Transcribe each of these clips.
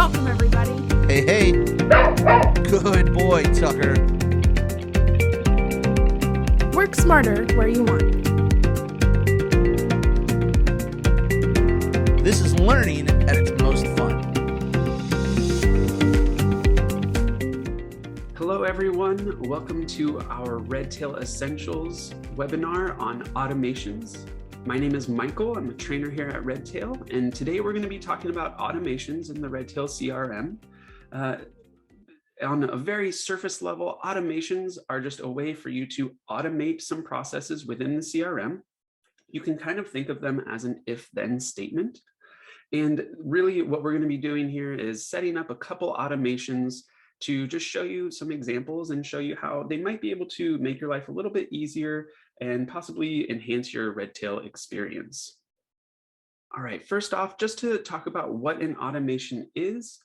Welcome, everybody. Hey, hey. Good boy, Tucker. Work smarter where you want. This is learning at its most fun. Hello, everyone. Welcome to our Redtail Essentials webinar on automations. My name is Michael. I'm a trainer here at Redtail, and today we're going to be talking about automations in the Redtail CRM. On a very surface level, automations are just a way for you to automate some processes within the CRM. You can kind of think of them as an if-then statement. And really what we're going to be doing here is setting up a couple automations to just show you some examples and show you how they might be able to make your life a little bit easier and possibly enhance your Redtail experience. All right, first off, just to talk about what an automation is,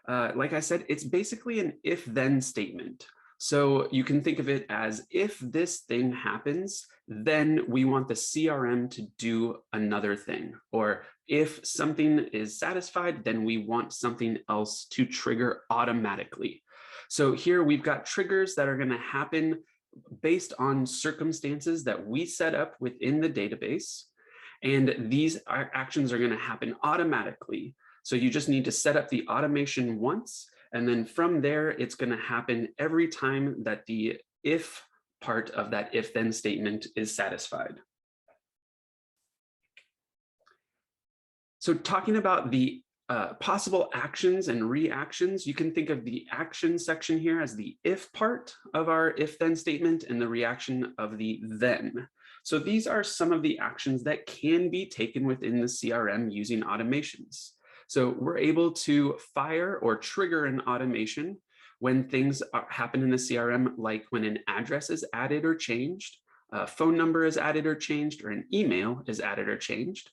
like I said, it's basically an if-then statement. So you can think of it as if this thing happens, then we want the CRM to do another thing. Or if something is satisfied, then we want something else to trigger automatically. So here we've got triggers that are going to happen based on circumstances that we set up within the database. And these actions are going to happen automatically. So you just need to set up the automation once, and then from there, it's going to happen every time that the if part of that if-then statement is satisfied. So talking about the possible actions and reactions, you can think of the action section here as the if part of our if-then statement and the reaction of the then. So these are some of the actions that can be taken within the CRM using automations. So we're able to fire or trigger an automation when things happen in the CRM, like when an address is added or changed, a phone number is added or changed, or an email is added or changed,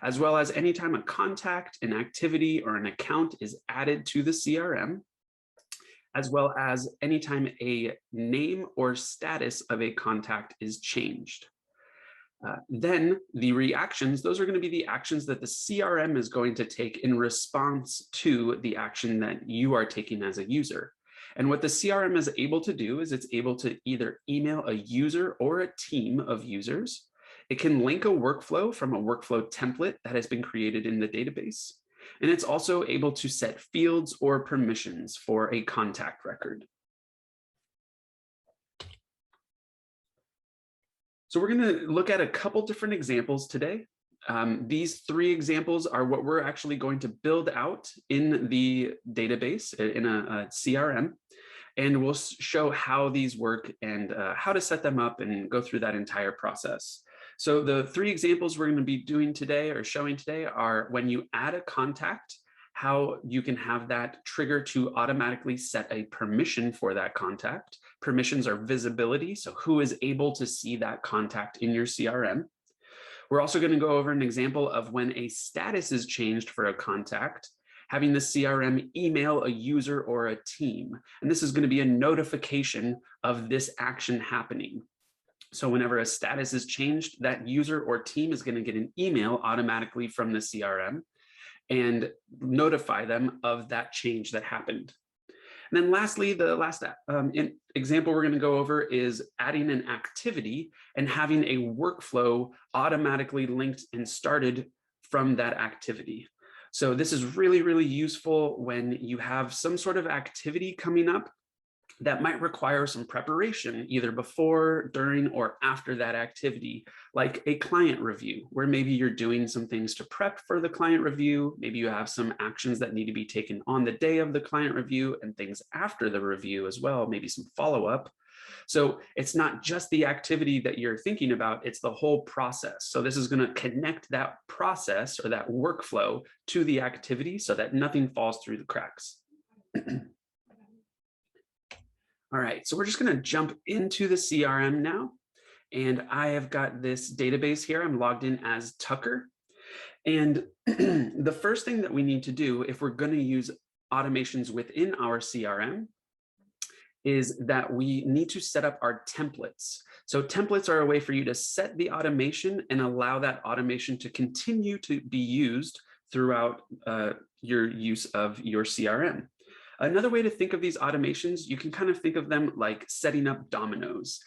as well as anytime a contact, an activity, or an account is added to the CRM, as well as anytime a name or status of a contact is changed. Then the reactions, those are going to be the actions that the CRM is going to take in response to the action that you are taking as a user. And what the CRM is able to do is it's able to either email a user or a team of users. It can link a workflow from a workflow template that has been created in the database. And it's also able to set fields or permissions for a contact record. So we're going to look at a couple different examples today. These three examples are what we're actually going to build out in the database in a CRM. And we'll show how these work and how to set them up and go through that entire process. So the three examples we're going to be doing today or showing today are when you add a contact, how you can have that trigger to automatically set a permission for that contact. Permissions are visibility, so who is able to see that contact in your CRM. We're also going to go over an example of when a status is changed for a contact, having the CRM email a user or a team. And this is going to be a notification of this action happening. So whenever a status is changed, that user or team is going to get an email automatically from the CRM and notify them of that change that happened. And then lastly, the last example we're going to go over is adding an activity and having a workflow automatically linked and started from that activity. So this is really, really useful when you have some sort of activity coming up that might require some preparation either before, during, or after that activity, like a client review, where maybe you're doing some things to prep for the client review. Maybe you have some actions that need to be taken on the day of the client review and things after the review as well, maybe some follow-up. So it's not just the activity that you're thinking about, it's the whole process. So this is going to connect that process or that workflow to the activity so that nothing falls through the cracks. All right, so we're just going to jump into the CRM now. And I have got this database here. I'm logged in as Tucker. And the first thing that we need to do if we're going to use automations within our CRM is that we need to set up our templates. So templates are a way for you to set the automation and allow that automation to continue to be used throughout your use of your CRM. Another way to think of these automations, you can kind of think of them like setting up dominoes.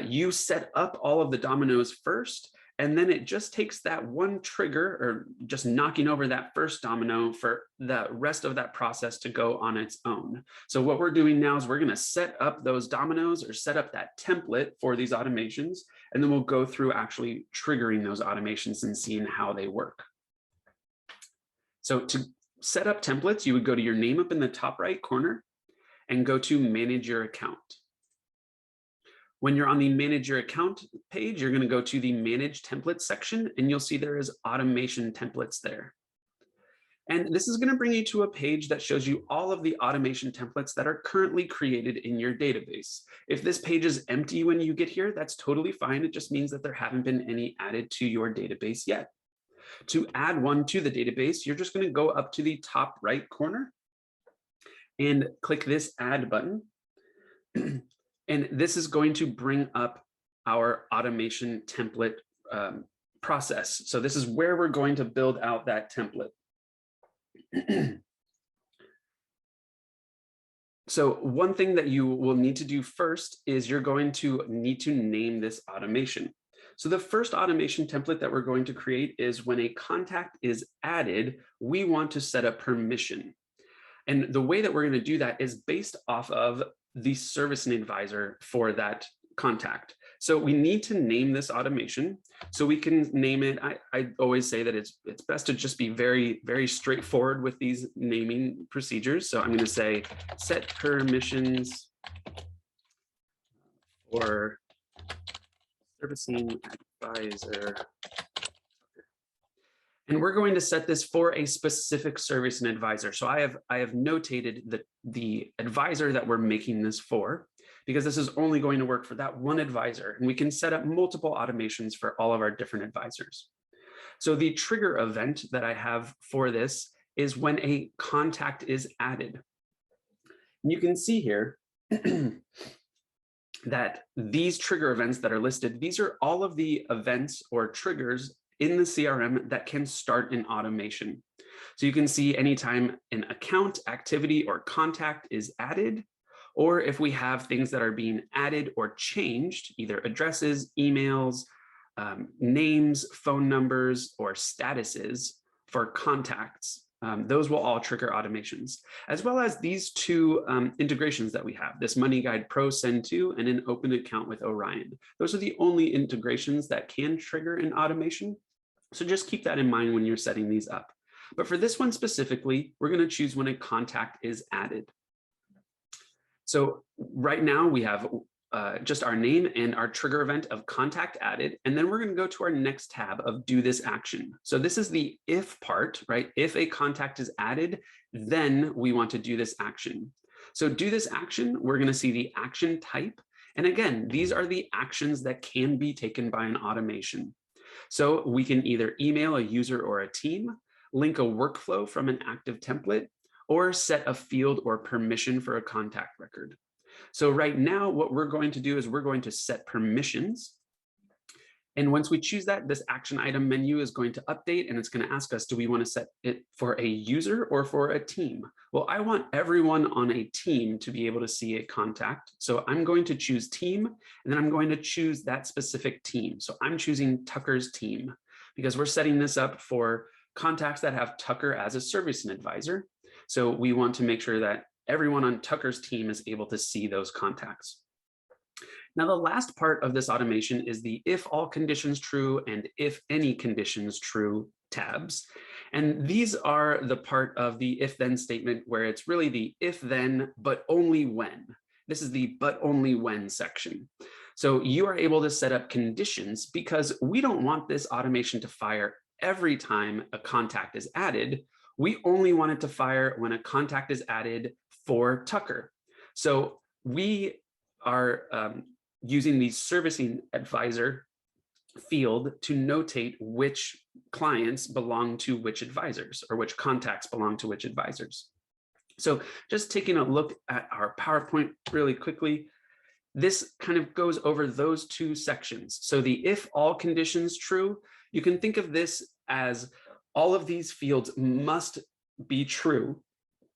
You set up all of the dominoes first, and then it just takes that one trigger or just knocking over that first domino for the rest of that process to go on its own. So what we're doing now is we're going to set up those dominoes or set up that template for these automations, and then we'll go through actually triggering those automations and seeing how they work. So to set up templates, you would go to your name up in the top right corner and go to manage your account. When you're on the manage your account page, you're going to go to the manage templates section, and you'll see there is automation templates there. And this is going to bring you to a page that shows you all of the automation templates that are currently created in your database. If this page is empty when you get here, that's totally fine. It just means that there haven't been any added to your database yet. To add one to the database, you're just going to go up to the top right corner and click this add button. And this is going to bring up our automation template process. So this is where we're going to build out that template. So one thing that you will need to do first is you're going to need to name this automation. So the first automation template that we're going to create is when a contact is added, we want to set a permission. And the way that we're going to do that is based off of the servicing advisor for that contact. So we need to name this automation. So we can name it. I always say that it's best to just be very, very straightforward with these naming procedures. So I'm going to say set permissions for servicing advisor. And we're going to set this for a specific servicing advisor. So I have notated the advisor that we're making this for, because this is only going to work for that one advisor. And we can set up multiple automations for all of our different advisors. So the trigger event that I have for this is when a contact is added. And you can see here that these trigger events that are listed, these are all of the events or triggers in the CRM that can start an automation. So you can see anytime an account, activity, or contact is added, or if we have things that are being added or changed, either addresses, emails, names, phone numbers, or statuses for contacts. Those will all trigger automations, as well as these two integrations that we have, this Money Guide Pro Send To and an open account with Orion. Those are the only integrations that can trigger an automation. So just keep that in mind when you're setting these up. But for this one specifically, we're going to choose when a contact is added. So right now we have just our name and our trigger event of contact added, and then we're going to go to our next tab of do this action. So this is the if part, right? If a contact is added, then we want to do this action. So do this action, we're going to see the action type. And again, these are the actions that can be taken by an automation. So we can either email a user or a team, link a workflow from an active template, or set a field or permission for a contact record. So right now, what we're going to do is we're going to set permissions. And once we choose that, this action item menu is going to update, and it's going to ask us, do we want to set it for a user or for a team? Well, I want everyone on a team to be able to see a contact. So I'm going to choose team, and then I'm going to choose that specific team. So I'm choosing Tucker's team because we're setting this up for contacts that have Tucker as a servicing advisor. So we want to make sure that everyone on Tucker's team is able to see those contacts. Now, the last part of this automation is the if all conditions true and if any conditions true tabs. And these are the part of the if then statement where it's really the if then, but only when. This is the but only when section. So you are able to set up conditions because we don't want this automation to fire every time a contact is added. We only want it to fire when a contact is added for Tucker. So we are using the servicing advisor field to notate which clients belong to which advisors or which contacts belong to which advisors. So just taking a look at our PowerPoint really quickly, this kind of goes over those two sections. So the if all conditions true, you can think of this as all of these fields must be true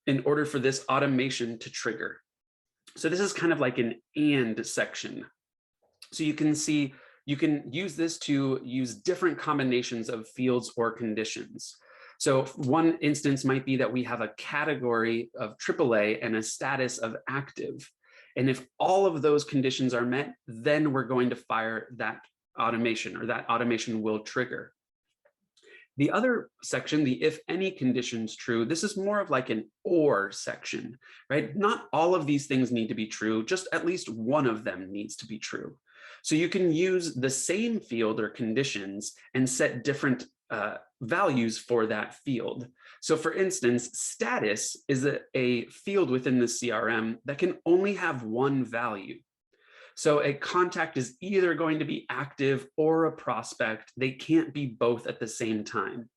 in order for this automation to trigger. So this is kind of like an and section. So you can see, you can use this to use different combinations of fields or conditions. So one instance might be that we have a category of AAA and a status of active. And if all of those conditions are met, then we're going to fire that automation, or that automation will trigger. The other section, the if any conditions true, this is more of like an or section, right? Not all of these things need to be true, just at least one of them needs to be true. So you can use the same field or conditions and set different values for that field. So for instance, status is a field within the CRM that can only have one value. So a contact is either going to be active or a prospect. They can't be both at the same time.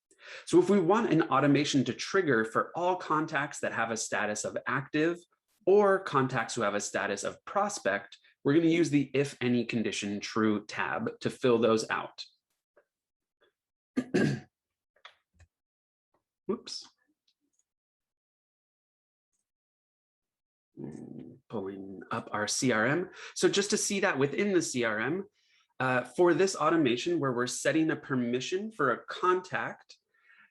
So if we want an automation to trigger for all contacts that have a status of active or contacts who have a status of prospect, we're going to use the if any condition true tab to fill those out. Whoops. Pulling up our CRM. So just to see that within the CRM, for this automation where we're setting a permission for a contact,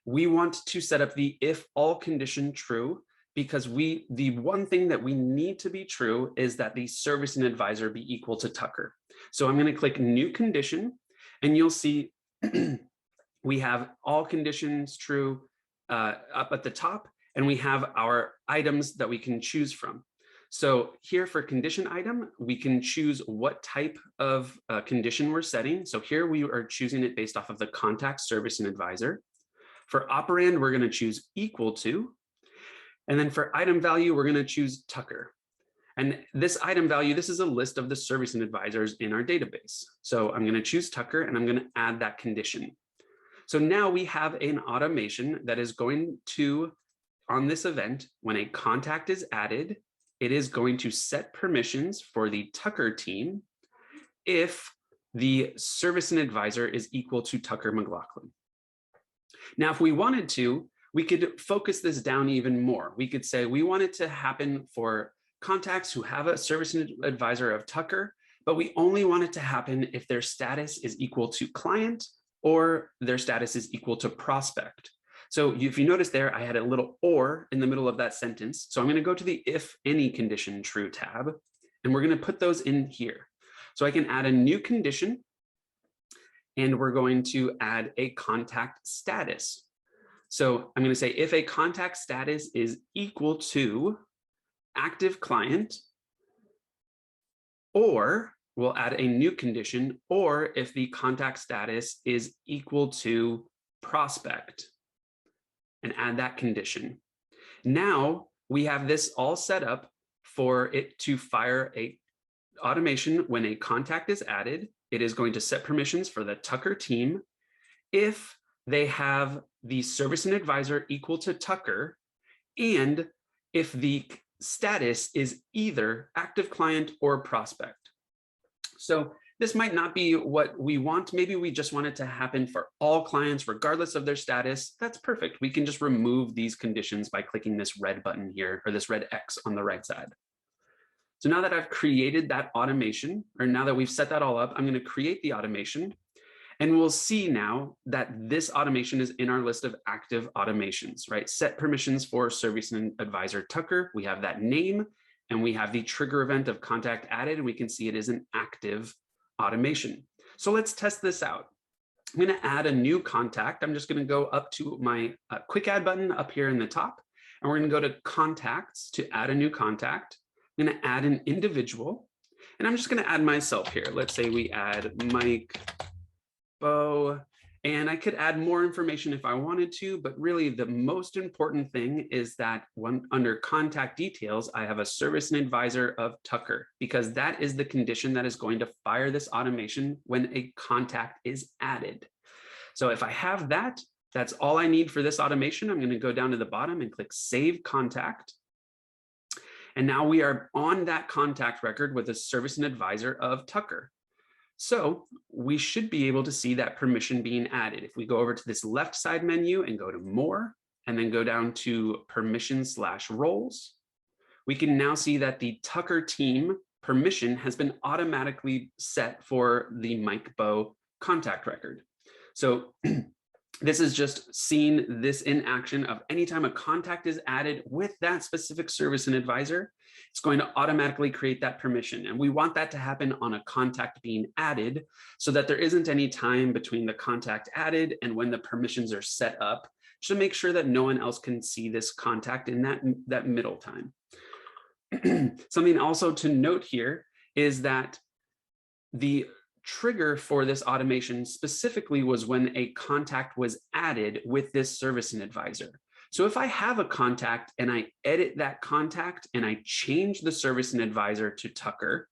we want to set up the if all condition true, because the one thing that we need to be true is that the service and advisor be equal to Tucker. So I'm going to click new condition, and you'll see we have all conditions true up at the top, and we have our items that we can choose from. So here for condition item, we can choose what type of condition we're setting. So here we are choosing it based off of the contact, service, and advisor. For operand, we're going to choose equal to. And then for item value, we're going to choose Tucker. And this item value, this is a list of the service and advisors in our database. So I'm going to choose Tucker, and I'm going to add that condition. So now we have an automation that is going to, on this event, when a contact is added, it is going to set permissions for the Tucker team if the service and advisor is equal to Tucker McLaughlin. Now, if we wanted to, we could focus this down even more. We could say we want it to happen for contacts who have a service and advisor of Tucker, but we only want it to happen if their status is equal to client or their status is equal to prospect. So if you notice there, I had a little or in the middle of that sentence. So I'm going to go to the if any condition true tab, and we're going to put those in here. So I can add a new condition, and we're going to add a contact status. So I'm going to say if a contact status is equal to active client, or we'll add a new condition, or if the contact status is equal to prospect, and add that condition. Now we have this all set up for it to fire a automation when a contact is added. It is going to set permissions for the Tucker team if they have the service and advisor equal to Tucker, and if the status is either active client or prospect. So this might not be what we want. Maybe we just want it to happen for all clients, regardless of their status. That's perfect. We can just remove these conditions by clicking this red button here, or this red X on the right side. So now that I've created that automation, or now that we've set that all up, I'm going to create the automation. And we'll see now that this automation is in our list of active automations, right? Set permissions for service and advisor Tucker. We have that name, and we have the trigger event of contact added, and we can see it is an active automation. So let's test this out. I'm going to add a new contact. I'm just going to go up to my quick add button up here in the top, and we're going to go to contacts to add a new contact. I'm going to add an individual, and I'm just going to add myself here. Let's say we add Mike Bo, and I could add more information if I wanted to, but really the most important thing is that under contact details, I have a service and advisor of Tucker, because that is the condition that is going to fire this automation when a contact is added. So if I have that, that's all I need for this automation. I'm going to go down to the bottom and click Save Contact. And now we are on that contact record with a service and advisor of Tucker. So we should be able to see that permission being added. If we go over to this left side menu and go to more, and then go down to permission/roles, we can now see that the Tucker team permission has been automatically set for the Mike Bow contact record. So this is just seeing this in action of anytime a contact is added with that specific service and advisor, it's going to automatically create that permission. And we want that to happen on a contact being added so that there isn't any time between the contact added and when the permissions are set up, just to make sure that no one else can see this contact in that middle time. Something also to note here is that the trigger for this automation specifically was when a contact was added with this service and advisor. So if I have a contact and I edit that contact and I change the service and advisor to Tucker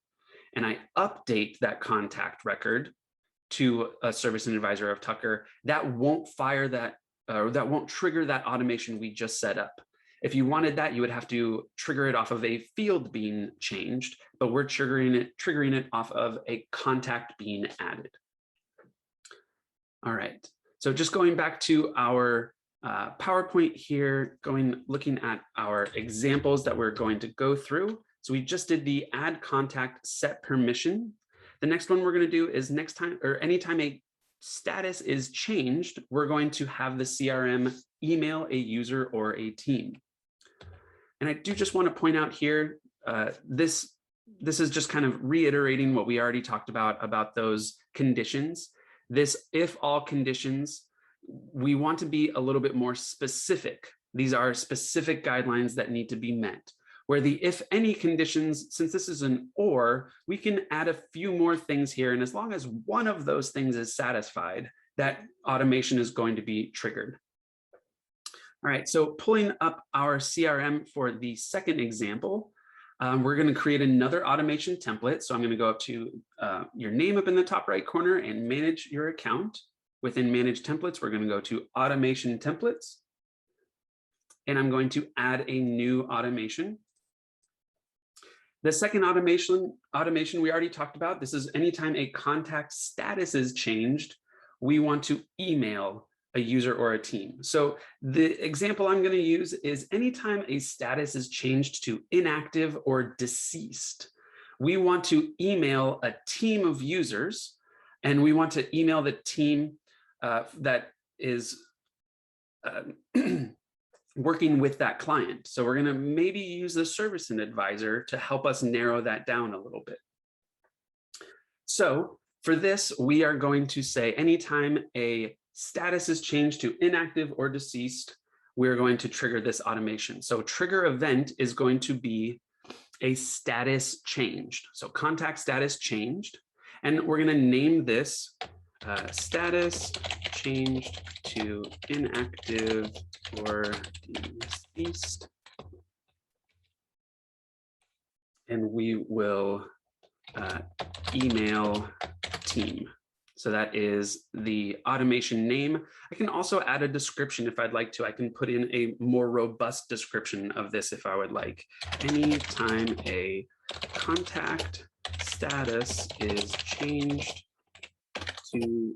and I update that contact record to a service and advisor of Tucker, that won't fire that, that won't trigger that automation we just set up. If you wanted that, you would have to trigger it off of a field being changed, but we're triggering it off of a contact being added. All right, so just going back to our PowerPoint here, looking at our examples that we're going to go through. So we just did the add contact set permission. The next one we're going to do is anytime a status is changed, we're going to have the CRM email a user or a team. And I do just want to point out here, this is just kind of reiterating what we already talked about those conditions. This if all conditions, we want to be a little bit more specific. These are specific guidelines that need to be met. Where the if any conditions, since this is an or, we can add a few more things here. And as long as one of those things is satisfied, that automation is going to be triggered. All right, so pulling up our CRM for the second example, we're going to create another automation template. So I'm going to go up to your name up in the top right corner and manage your account. Within manage templates, we're going to go to automation templates. And I'm going to add a new automation. The second automation we already talked about. This is anytime a contact status is changed, we want to email a user or a team. So the example I'm going to use is anytime a status is changed to inactive or deceased, we want to email a team of users, and we want to email the team that is working with that client. So we're going to maybe use the service and advisor to help us narrow that down a little bit. So for this, we are going to say anytime a status is changed to inactive or deceased, we're going to trigger this automation. So trigger event is going to be a status changed. So contact status changed, and we're going to name this status changed to inactive or deceased. And we will email team. So that is the automation name. I can also add a description if I'd like to. I can put in a more robust description of this if I would like. Anytime a contact status is changed to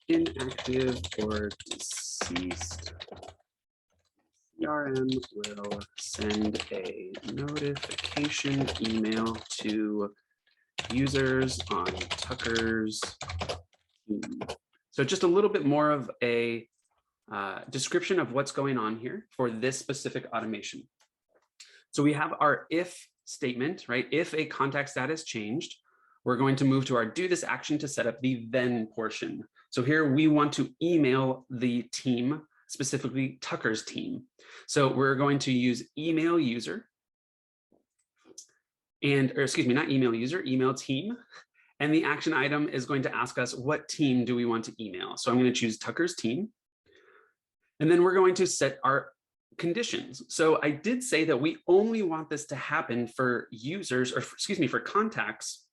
inactive or deceased, CRM will send a notification email to users on Tucker's team. So just a little bit more of a description of what's going on here for this specific automation. So we have our if statement, right? If a contact status changed, we're going to move to our do this action to set up the then portion. So here we want to email the team, specifically Tucker's team. So we're going to use email user, not email user, email team. And the action item is going to ask us what team do we want to email. So I'm going to choose Tucker's team. And then we're going to set our conditions. So I did say that we only want this to happen for users, or for contacts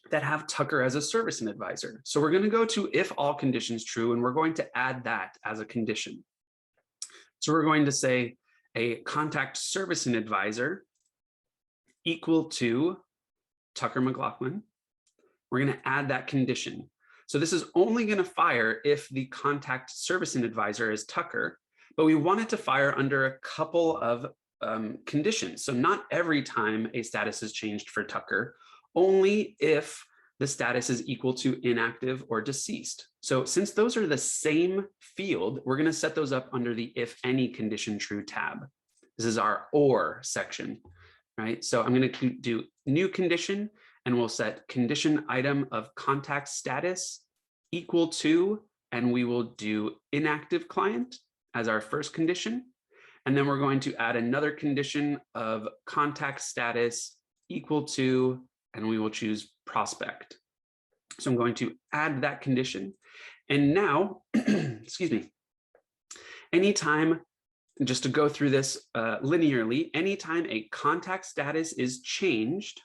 that have Tucker as a service and advisor. So we're going to go to if all conditions true, and we're going to add that as a condition. So we're going to say a contact service and advisor equal to Tucker McLaughlin. We're going to add that condition. So this is only going to fire if the contact servicing advisor is Tucker, but we want it to fire under a couple of conditions. So not every time a status is changed for Tucker, only if the status is equal to inactive or deceased. So since those are the same field, we're going to set those up under the if any condition true tab. This is our or section, right? So I'm going to do new condition, and we'll set condition item of contact status equal to, and we will do inactive client as our first condition. And then we're going to add another condition of contact status equal to, and we will choose prospect. So I'm going to add that condition. And now, excuse me, anytime, just to go through this linearly, anytime a contact status is changed,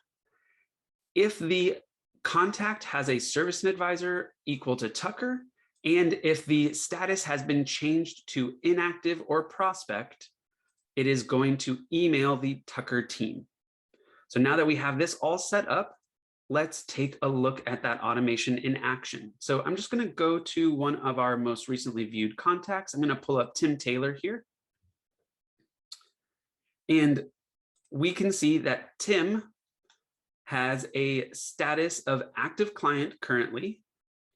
if the contact has a servicing advisor equal to Tucker, and if the status has been changed to inactive or prospect, it is going to email the Tucker team. So now that we have this all set up, let's take a look at that automation in action. So I'm just going to go to one of our most recently viewed contacts. I'm going to pull up Tim Taylor here. And we can see that Tim has a status of active client currently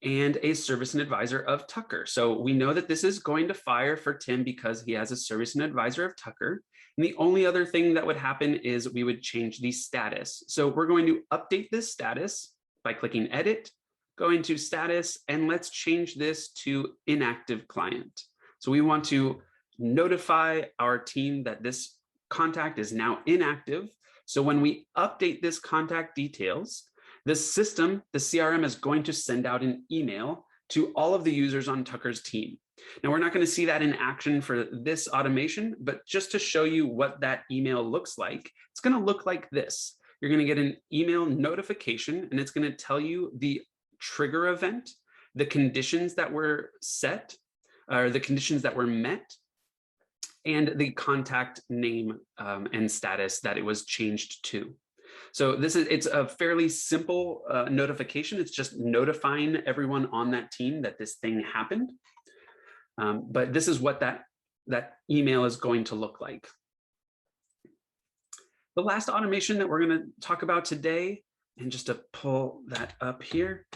and a service and advisor of Tucker. So we know that this is going to fire for Tim because he has a service and advisor of Tucker. And the only other thing that would happen is we would change the status. So we're going to update this status by clicking edit, going to status, and let's change this to inactive client. So we want to notify our team that this contact is now inactive. So when we update this contact details, the system, the CRM, is going to send out an email to all of the users on Tucker's team. Now, we're not going to see that in action for this automation, but just to show you what that email looks like, it's going to look like this. You're going to get an email notification, and it's going to tell you the trigger event, the conditions that were set, or the conditions that were met, and the contact name and status that it was changed to. So it's a fairly simple notification. It's just notifying everyone on that team that this thing happened. But this is what that email is going to look like. The last automation that we're going to talk about today, and just to pull that up here,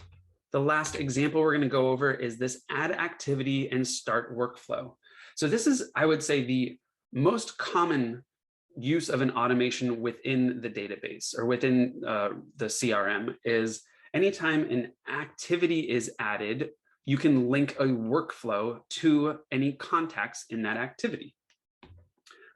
the last example we're going to go over is this add activity and start workflow. So this is, I would say, the most common use of an automation within the database or within the CRM is anytime an activity is added, you can link a workflow to any contacts in that activity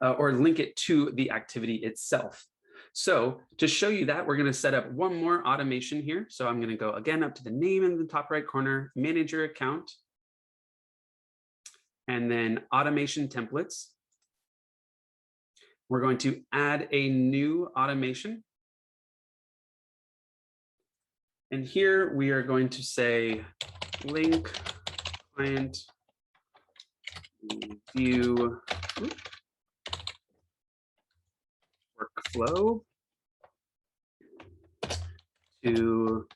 or link it to the activity itself. So to show you that, we're going to set up one more automation here. So I'm going to go again up to the name in the top right corner, manage your account, and then automation templates. We're going to add a new automation. And here we are going to say link client view workflow to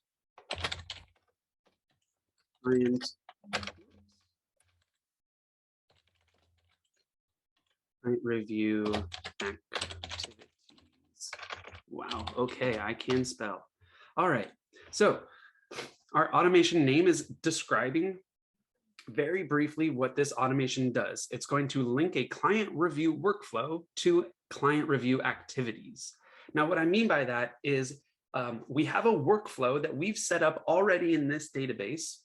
client review activities. Wow, okay, I can spell. All right, so our automation name is describing very briefly what this automation does. It's going to link a client review workflow to client review activities. Now, what I mean by that is we have a workflow that we've set up already in this database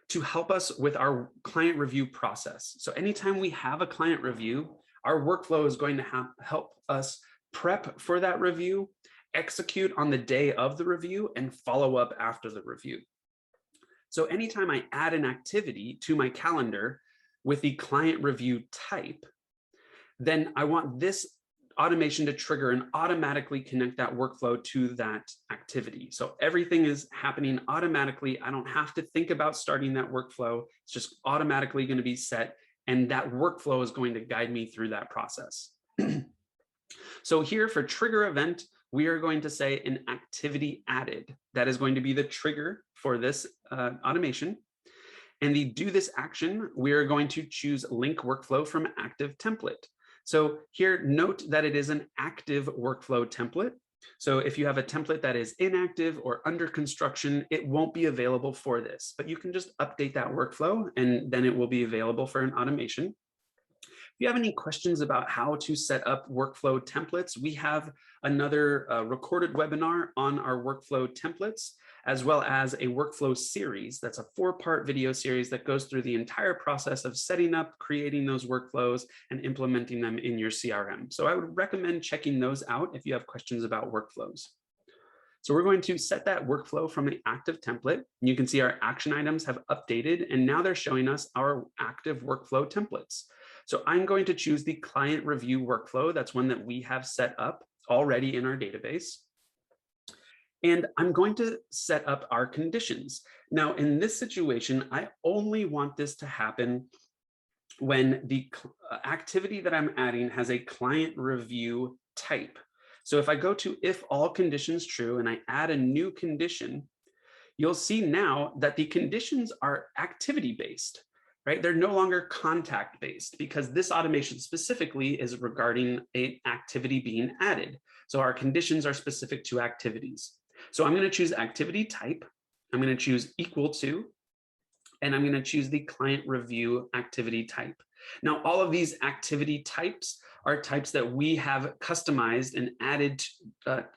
to help us with our client review process. So anytime we have a client review, our workflow is going to help us prep for that review, execute on the day of the review, and follow up after the review. So anytime I add an activity to my calendar with the client review type, then I want this automation to trigger and automatically connect that workflow to that activity. So everything is happening automatically. I don't have to think about starting that workflow. It's just automatically going to be set. And that workflow is going to guide me through that process. So here for trigger event, we are going to say an activity added. That is going to be the trigger for this automation. And the do this action, we are going to choose link workflow from active template. So here, note that it is an active workflow template. So if you have a template that is inactive or under construction, it won't be available for this, but you can just update that workflow and then it will be available for an automation. If you have any questions about how to set up workflow templates, we have another recorded webinar on our workflow templates, as well as a workflow series. That's a 4-part video series that goes through the entire process of setting up, creating those workflows, and implementing them in your CRM. So I would recommend checking those out if you have questions about workflows. So we're going to set that workflow from the active template. You can see our action items have updated, and now they're showing us our active workflow templates. So I'm going to choose the client review workflow. That's one that we have set up already in our database. And I'm going to set up our conditions. Now, in this situation, I only want this to happen when the activity that I'm adding has a client review type. So if I go to if all conditions true and I add a new condition, you'll see now that the conditions are activity-based, right? They're no longer contact-based because this automation specifically is regarding an activity being added. So our conditions are specific to activities. So I'm going to choose activity type. I'm going to choose equal to, and I'm going to choose the client review activity type. Now, all of these activity types are types that we have customized and added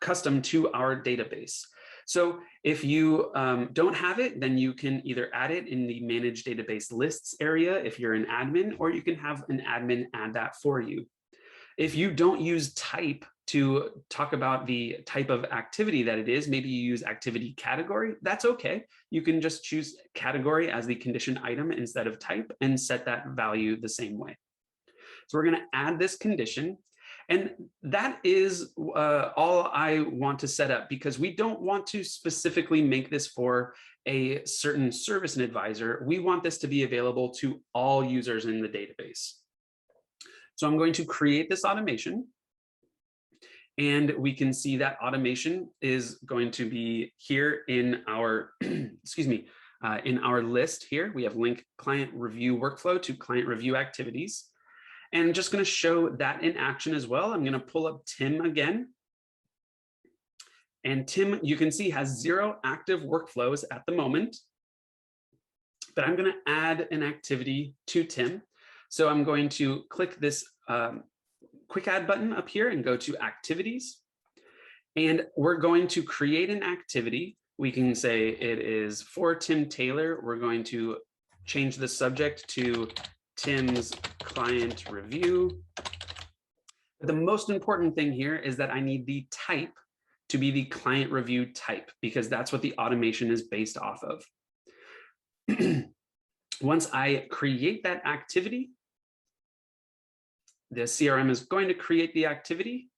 custom to our database. So if you don't have it, then you can either add it in the manage database lists area if you're an admin, or you can have an admin add that for you. If you don't use type to talk about the type of activity that it is, maybe you use activity category, that's okay. You can just choose category as the condition item instead of type and set that value the same way. So we're going to add this condition. And that is all I want to set up, because we don't want to specifically make this for a certain service and advisor. We want this to be available to all users in the database. So I'm going to create this automation. And we can see that automation is going to be here in our, excuse me, in our list here. We have link client review workflow to client review activities. And I'm just going to show that in action as well. I'm going to pull up Tim again. And Tim, you can see, has 0 active workflows at the moment. But I'm going to add an activity to Tim. So I'm going to click this quick add button up here and go to activities. And we're going to create an activity. We can say it is for Tim Taylor. We're going to change the subject to Tim's client review. But the most important thing here is that I need the type to be the client review type, because that's what the automation is based off of. Once I create that activity, the CRM is going to create the activity.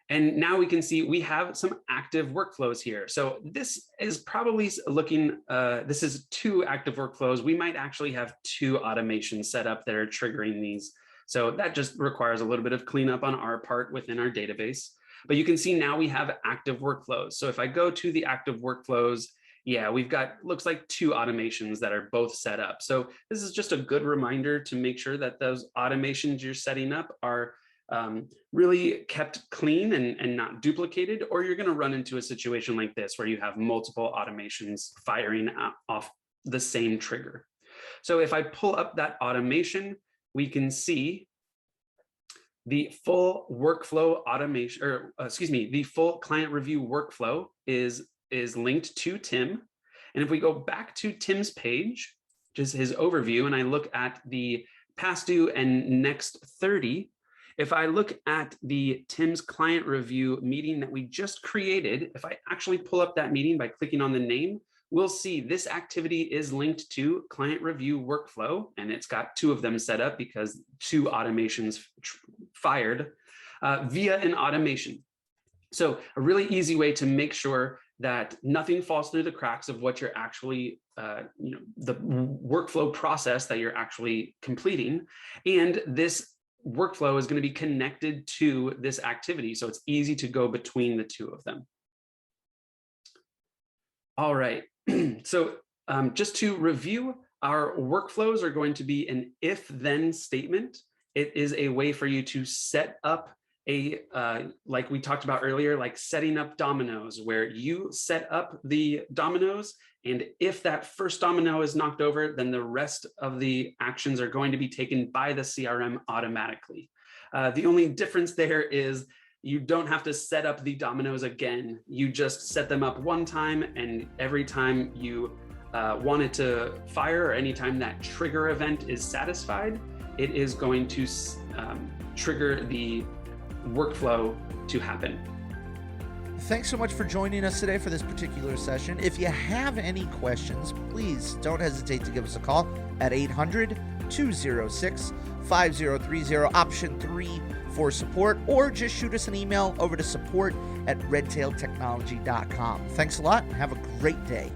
And now we can see we have some active workflows here. So this is probably looking, this is 2 active workflows. We might actually have 2 automations set up that are triggering these. So that just requires a little bit of cleanup on our part within our database. But you can see now we have active workflows. So if I go to the active workflows, yeah, we've got, looks like 2 automations that are both set up. So this is just a good reminder to make sure that those automations you're setting up are really kept clean and not duplicated, or you're going to run into a situation like this where you have multiple automations firing off the same trigger. So if I pull up that automation, we can see the full workflow automation, or excuse me, the full client review workflow is linked to Tim. And if we go back to Tim's page, just his overview, and I look at the past due and next 30, if I look at the Tim's client review meeting that we just created, if I actually pull up that meeting by clicking on the name, we'll see this activity is linked to client review workflow, and it's got 2 of them set up because 2 automations fired via an automation. So a really easy way to make sure that nothing falls through the cracks of what you're actually, the workflow process that you're actually completing. And this workflow is going to be connected to this activity. So it's easy to go between the two of them. All right. So just to review, our workflows are going to be an if-then statement. It is a way for you to set up like we talked about earlier, like setting up dominoes, where you set up the dominoes, and if that first domino is knocked over, then the rest of the actions are going to be taken by the CRM automatically. The only difference there is you don't have to set up the dominoes again. You just set them up one time, and every time you want it to fire, or anytime that trigger event is satisfied, it is going to trigger the workflow to happen. Thanks so much for joining us today for this particular session. If you have any questions, please don't hesitate to give us a call at 800-206-5030, option 3 for support, or just shoot us an email over to support@redtailtechnology.com. Thanks a lot and have a great day.